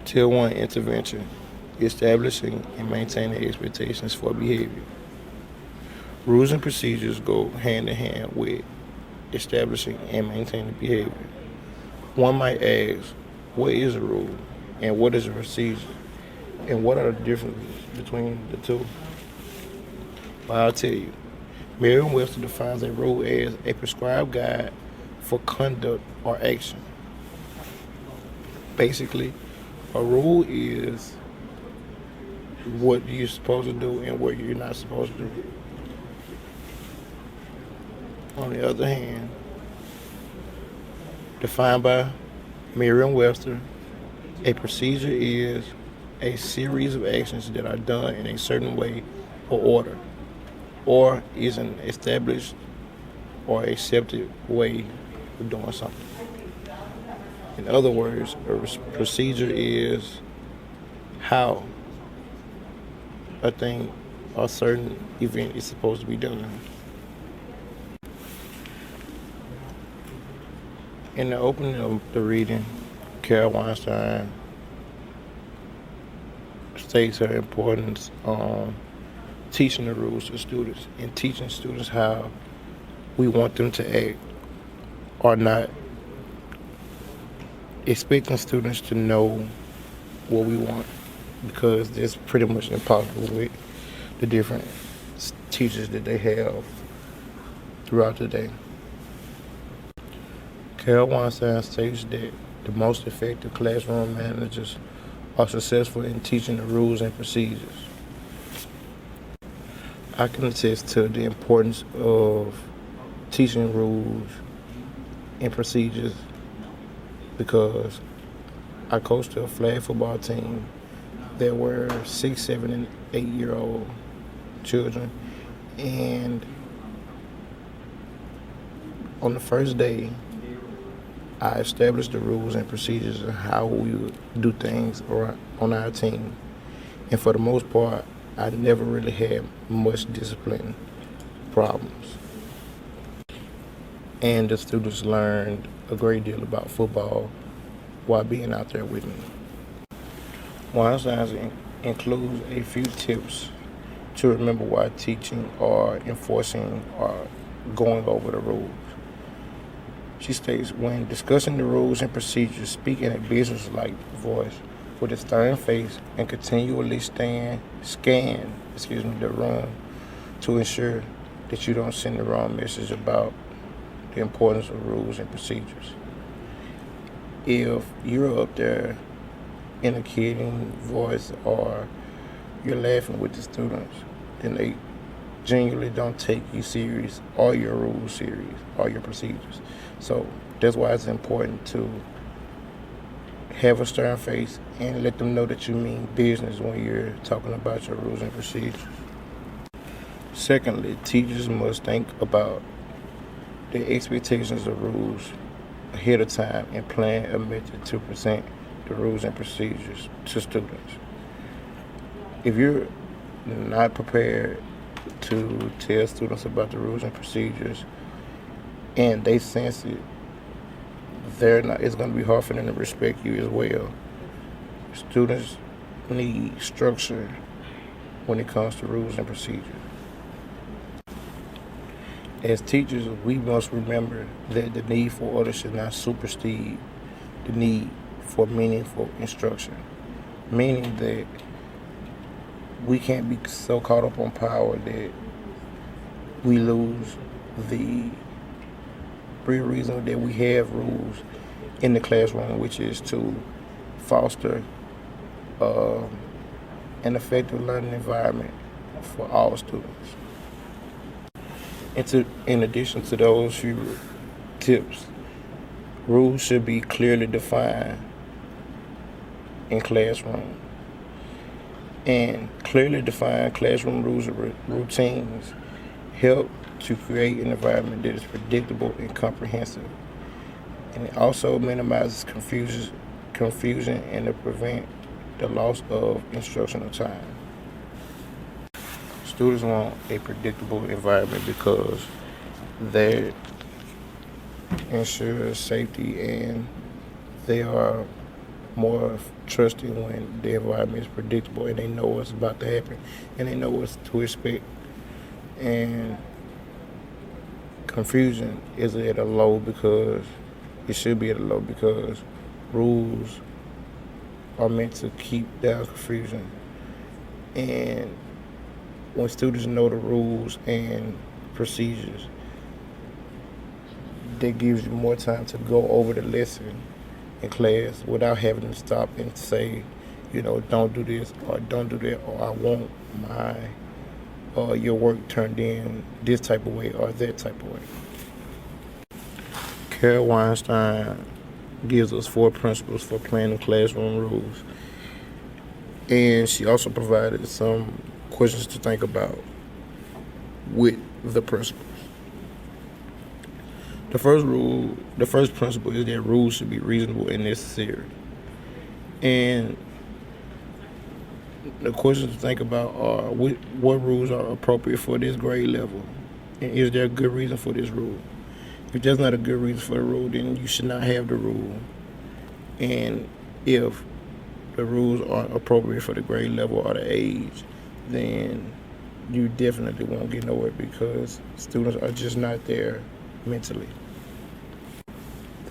Tier 1 intervention, establishing and maintaining expectations for behavior. Rules and procedures go hand in hand with establishing and maintaining behavior. One might ask, what is a rule and what is a procedure? And what are the differences between the two? Well, I'll tell you. Merriam-Webster defines a rule as a prescribed guide for conduct or action. Basically, a rule is what you're supposed to do and what you're not supposed to do. On the other hand, defined by Merriam-Webster, a procedure is a series of actions that are done in a certain way or order, or is an established or accepted way of doing something. In other words, a procedure is how a thing or certain event is supposed to be done. In the opening of the reading, Carol Weinstein states her importance on teaching the rules to students and teaching students how we want them to act or not, expecting students to know what we want, because that's pretty much impossible with the different teachers that they have throughout the day. Carol Weinstein states that the most effective classroom managers are successful in teaching the rules and procedures. I can attest to the importance of teaching rules and procedures because I coached a flag football team that were 6, 7, and 8-year-old children, and on the first day, I established the rules and procedures of how we would do things on our team. And for the most part, I never really had much discipline problems. And the students learned a great deal about football while being out there with me. Weinstein includes a few tips to remember while teaching or enforcing or going over the rules. She states, when discussing the rules and procedures, speak in a business-like voice with a stern face and continually scan the room to ensure that you don't send the wrong message about the importance of rules and procedures. If you're up there in a kidding voice or you're laughing with the students, then they genuinely don't take you serious or your rules serious or your procedures. So that's why it's important to have a stern face and let them know that you mean business when you're talking about your rules and procedures. Secondly, teachers must think about the expectations of rules ahead of time and plan a method to present the rules and procedures to students. If you're not prepared to tell students about the rules and procedures and they sense it, it's going to be hard for them to respect you as well. Students need structure when it comes to rules and procedures. As teachers, we must remember that the need for order should not supersede the need for meaningful instruction, meaning that we can't be so caught up on power that we lose the real reason that we have rules in the classroom, which is to foster an effective learning environment for all students. In addition to those few tips, rules should be clearly defined in classroom. And clearly defined classroom rules and routines help to create an environment that is predictable and comprehensive. And it also minimizes confusion and to prevent the loss of instructional time. Students want a predictable environment because they ensure safety and they are more trusting when the environment is predictable and they know what's about to happen and they know what to expect. And confusion is at a low because it should be at a low because rules are meant to keep down confusion. And when students know the rules and procedures, that gives you more time to go over the lesson in class without having to stop and say, don't do this or don't do that, or I want my your work turned in this type of way or that type of way. Carol Weinstein gives us 4 principles for planning classroom rules, and she also provided some questions to think about with the principles. The first principle is that rules should be reasonable and necessary. And the questions to think about are what rules are appropriate for this grade level, and is there a good reason for this rule? If there's not a good reason for the rule, then you should not have the rule. And if the rules aren't appropriate for the grade level or the age, then you definitely won't get nowhere because students are just not there mentally.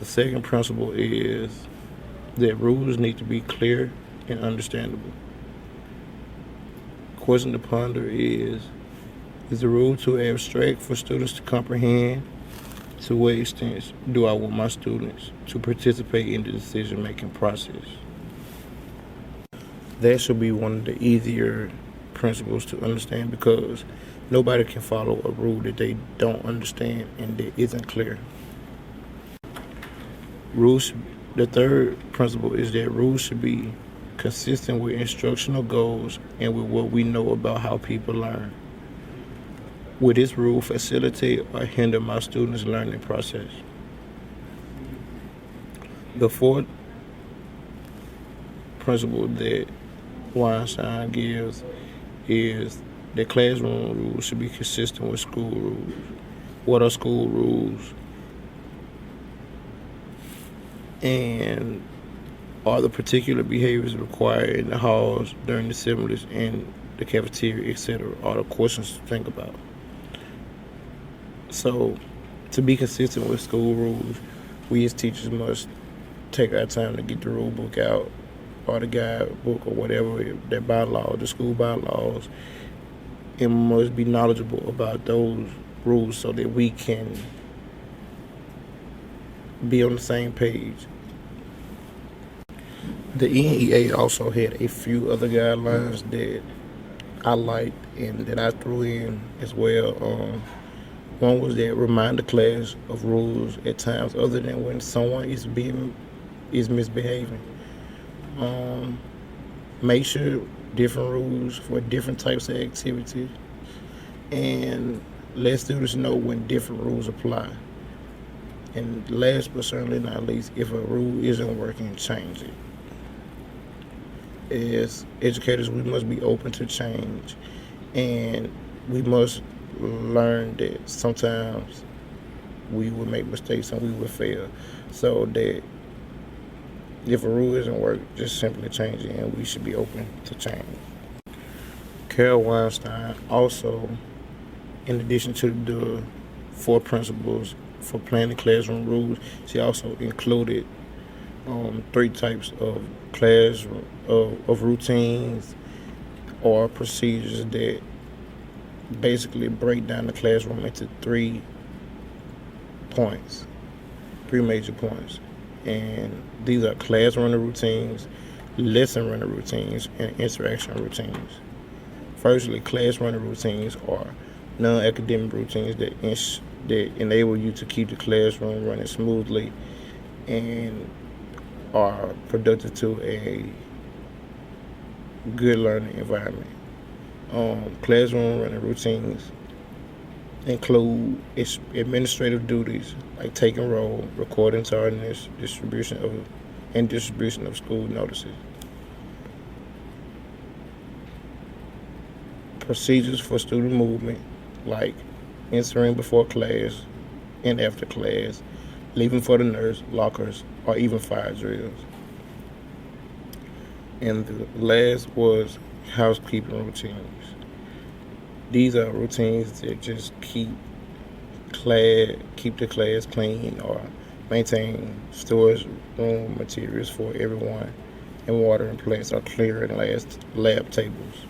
The second principle is that rules need to be clear and understandable. Question to ponder is the rule too abstract for students to comprehend? To what extent do I want my students to participate in the decision-making process? That should be one of the easier principles to understand because nobody can follow a rule that they don't understand and that isn't clear. The third principle is that rules should be consistent with instructional goals and with what we know about how people learn. Will this rule facilitate or hinder my students' learning process? The fourth principle that Weinstein gives is that classroom rules should be consistent with school rules. What are school rules? And are the particular behaviors required in the halls, during the assemblies, in the cafeteria, etc., are the questions to think about. So, to be consistent with school rules, we as teachers must take our time to get the rule book out, or the guidebook, or whatever, their bylaws, the school bylaws, and must be knowledgeable about those rules so that we can be on the same page. The NEA also had a few other guidelines that I liked and that I threw in as well. One was that remind the class of rules at times other than when someone is misbehaving. Make sure different rules for different types of activities, and let students know when different rules apply. And last but certainly not least, if a rule isn't working, change it. As educators, we must be open to change, and we must learn that sometimes we will make mistakes and we will fail. So that if a rule isn't working, just simply change it, and we should be open to change. Carol Weinstein also, in addition to the 4 principles for planning classroom rules, she also included 3 types of of routines or procedures that basically break down the classroom into 3 major points. And these are class runner routines, lesson runner routines, and interaction routines. Firstly, class runner routines are non-academic routines that enable you to keep the classroom running smoothly and are productive to a good learning environment. Classroom running routines include administrative duties like taking roll, recording tardiness, distribution of school notices. Procedures for student movement like entering before class and after class, leaving for the nurse, lockers, or even fire drills. And the last was housekeeping routines. These are routines that just keep the class clean or maintain storage room materials for everyone, and water and plants are clear in lab tables.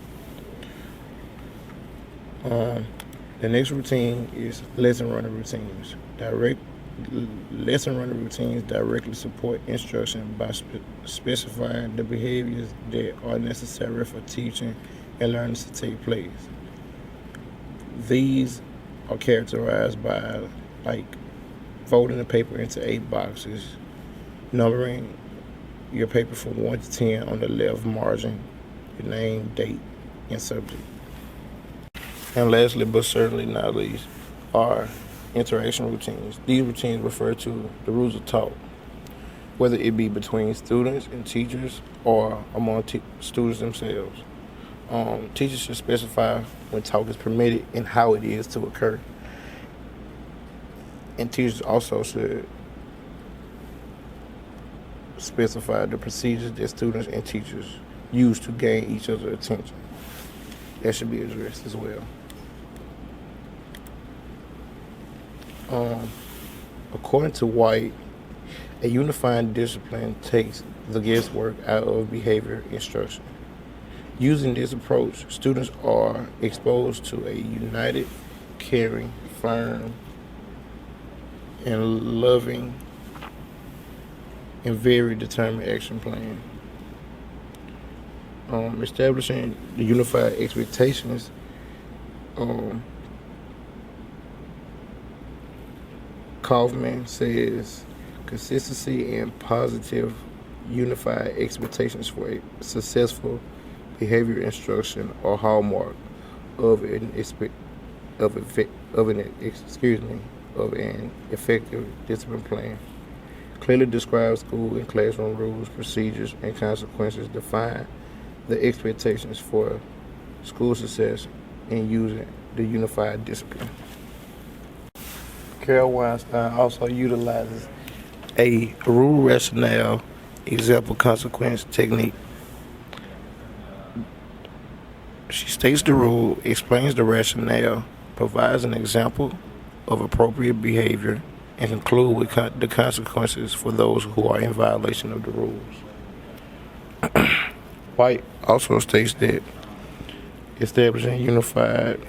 The next routine is lesson running routines. Direct lesson running routines directly support instruction by specifying the behaviors that are necessary for teaching and learning to take place. These are characterized by like folding the paper into 8 boxes, numbering your paper from 1 to 10 on the left margin, your name, date, and subject. And lastly, but certainly not least, are interaction routines. These routines refer to the rules of talk, whether it be between students and teachers or among students themselves. Teachers should specify when talk is permitted and how it is to occur. And teachers also should specify the procedures that students and teachers use to gain each other's attention. That should be addressed as well. According to White, a unifying discipline takes the guesswork out of behavior instruction. Using this approach, students are exposed to a united, caring, firm, and loving, and very determined action plan. Establishing the unified expectations. Kaufman says consistency and positive unified expectations for a successful behavior instruction are hallmark of an effective discipline plan. Clearly describe school and classroom rules, procedures, and consequences. Define the expectations for school success in using the unified discipline. Carol Weinstein also utilizes a rule rationale example consequence technique. She states the rule, explains the rationale, provides an example of appropriate behavior, and conclude with the consequences for those who are in violation of the rules. White also states that establishing unified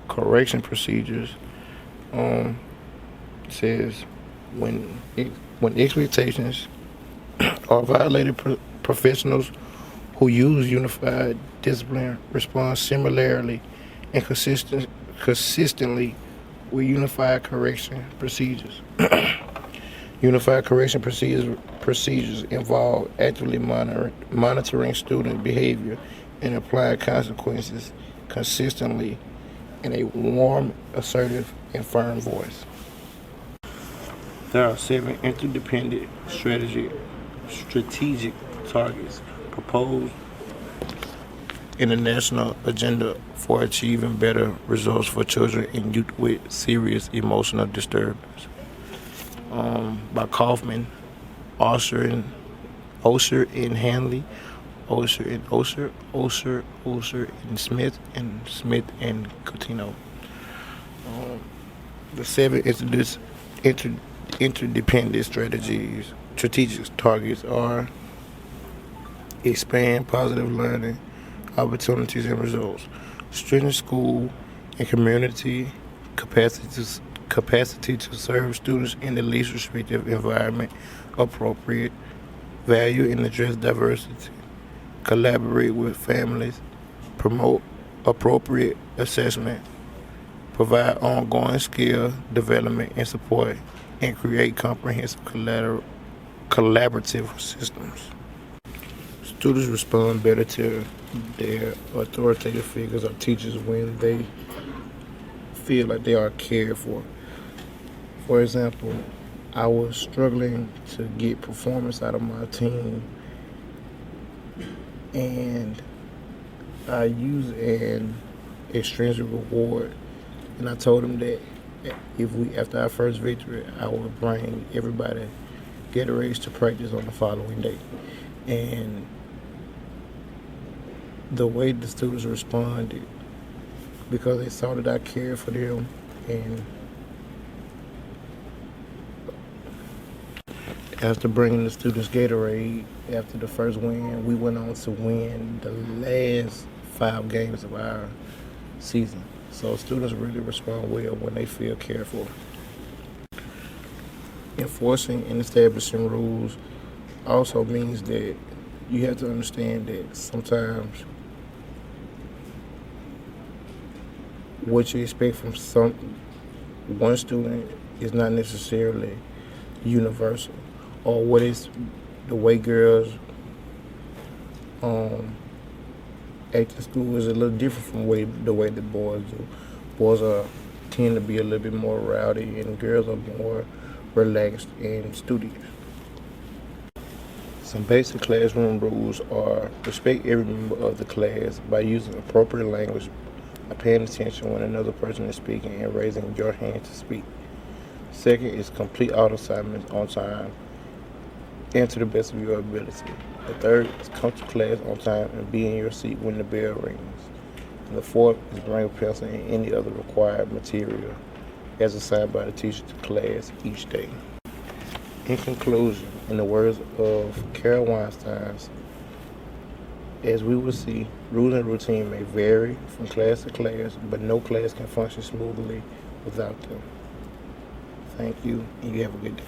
correction procedures says when expectations are violated, professionals who use unified discipline respond similarly and consistently with unified correction procedures. Unified correction procedures involve actively monitoring student behavior and applying consequences consistently in a warm, assertive, and firm voice. There are 7 interdependent strategic targets proposed in the national agenda for achieving better results for children and youth with serious emotional disturbance. By Kaufman, Osher and Hanley, Osher and Smith and Coutinho. The 7 interdependent strategic targets are expand positive learning opportunities and results, strengthen school and community capacity to serve students in the least restrictive environment appropriate, value and address diversity, collaborate with families, promote appropriate assessment, provide ongoing skill development and support, and create comprehensive collaborative systems. Students respond better to their authoritative figures or teachers when they feel like they are cared for. For example, I was struggling to get performance out of my team, and I used an extrinsic reward, and I told them that after our first victory, I would bring everybody Gatorades to practice on the following day. And the way the students responded, because they saw that I cared for them. And after bringing the students Gatorade, after the first win, we went on to win the last 5 games of our season. So students really respond well when they feel cared for. Enforcing and establishing rules also means that you have to understand that sometimes what you expect from one student is not necessarily universal, or what is the way girls act in school is a little different from the way the boys do. Boys tend to be a little bit more rowdy, and girls are more relaxed and studious. Some basic classroom rules are: respect every member of the class by using appropriate language, by paying attention when another person is speaking, and raising your hand to speak. Second is complete all assignments on time and to the best of your ability. The third is come to class on time and be in your seat when the bell rings. And the fourth is bring a pencil and any other required material as assigned by the teacher to class each day. In conclusion, in the words of Carol Weinstein, as we will see, rules and routine may vary from class to class, but no class can function smoothly without them. Thank you, and you have a good day.